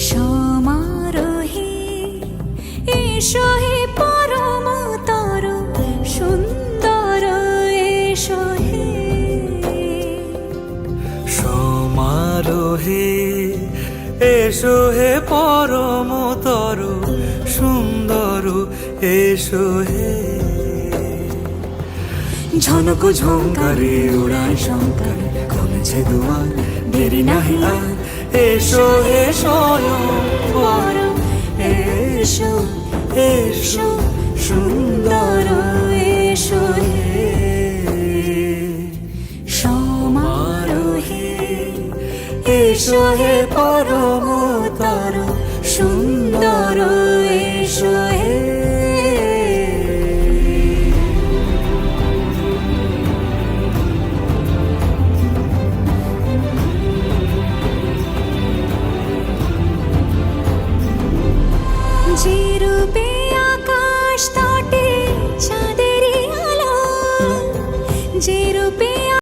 সমারোহে এসো হে পরমতর সুন্দর এসো হে। সমারোহে এসো হে পরমতর সুন্দর এসো হে। ঝনক ঝঙ্কারে উড়ায় শঙ্কার খুলেছে দুয়ার, দেরি নাহি আর এসো হে স্বয়ংবর। এসো এসো সুন্দর এসো হে। সমারোহে এসো হে পরম